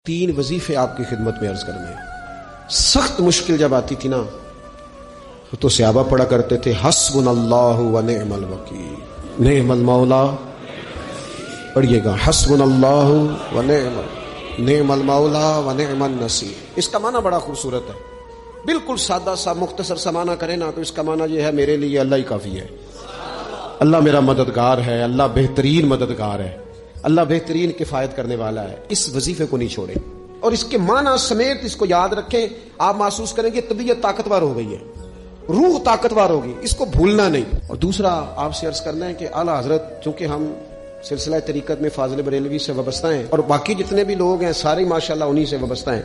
3 وظیفے آپ کی خدمت میں عرض کرنے ہیں. سخت مشکل جب آتی تھی نا تو صحابہ پڑھا کرتے تھے حسبنا اللہ و نعم الوکیل، نعم المولا. پڑھیے گا حسبنا اللہ و نعم المولا و نعم النصیر. اس کا معنی بڑا خوبصورت ہے. بالکل سادہ سا مختصر سا معنی کرے نا تو اس کا معنی یہ ہے میرے لیے اللہ ہی کافی ہے. اللہ میرا مددگار ہے، اللہ بہترین مددگار ہے، اللہ بہترین کفایت کرنے والا ہے. اس وظیفے کو نہیں چھوڑیں اور اس کے معنی سمیت اس کو یاد رکھیں. آپ محسوس کریں گے طبیعت طاقتور ہو گئی ہے، روح طاقتور ہوگی، اس کو بھولنا نہیں. اور دوسرا آپ سے عرض کرنا ہے کہ اعلیٰ حضرت چونکہ ہم سلسلہ طریقت میں فاضل بریلوی سے وابستہ ہیں اور باقی جتنے بھی لوگ ہیں سارے ماشاءاللہ انہی سے وابستہ ہیں.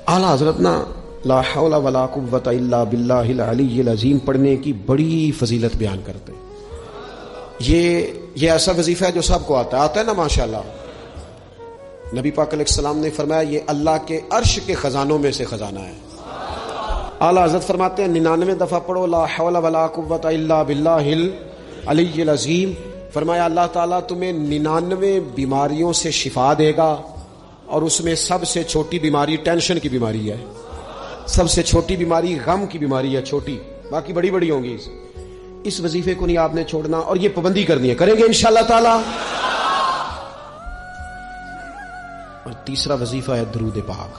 اعلیٰ حضرت نا لا حول ولا قوت الا باللہ العلی العظیم پڑھنے کی بڑی فضیلت بیان کرتے ہیں. یہ ایسا وظیفہ ہے جو سب کو آتا ہے نا ماشاءاللہ. نبی پاک علیہ السلام نے فرمایا یہ اللہ کے عرش کے خزانوں میں سے خزانہ ہے. اعلیٰ حضرت فرماتے ہیں 99 دفعہ پڑھو لا حول ولا قوت الا باللہ العلی العظیم. فرمایا اللہ تعالیٰ تمہیں 99 بیماریوں سے شفا دے گا اور اس میں سب سے چھوٹی بیماری ٹینشن کی بیماری ہے، سب سے چھوٹی بیماری غم کی بیماری ہے، چھوٹی، باقی بڑی بڑی ہوں گی. اس وظیفے کو نہیں آپ نے چھوڑنا اور یہ پابندی کرنی ہے. کریں گے انشاءاللہ تعالی. اور تیسرا وظیفہ ہے درود پاک.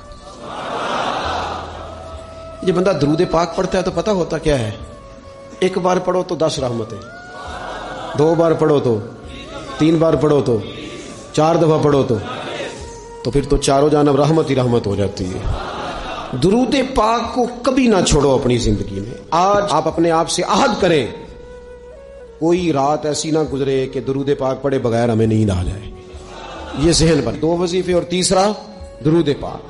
یہ بندہ درود پاک پڑھتا ہے تو پتہ ہوتا کیا ہے، 1 بار پڑھو تو 10 رحمتیں، 2 بار پڑھو تو 3 بار پڑھو تو 4 دفعہ پڑھو تو پھر تو چاروں جانب رحمت ہی رحمت ہو جاتی ہے. درود پاک کو کبھی نہ چھوڑو اپنی زندگی میں. آج آپ اپنے آپ سے عہد کریں کوئی رات ایسی نہ گزرے کہ درود پاک پڑھے بغیر ہمیں نیند آ جائے. یہ ذہن پر 2 وظیفے اور تیسرا درود پاک.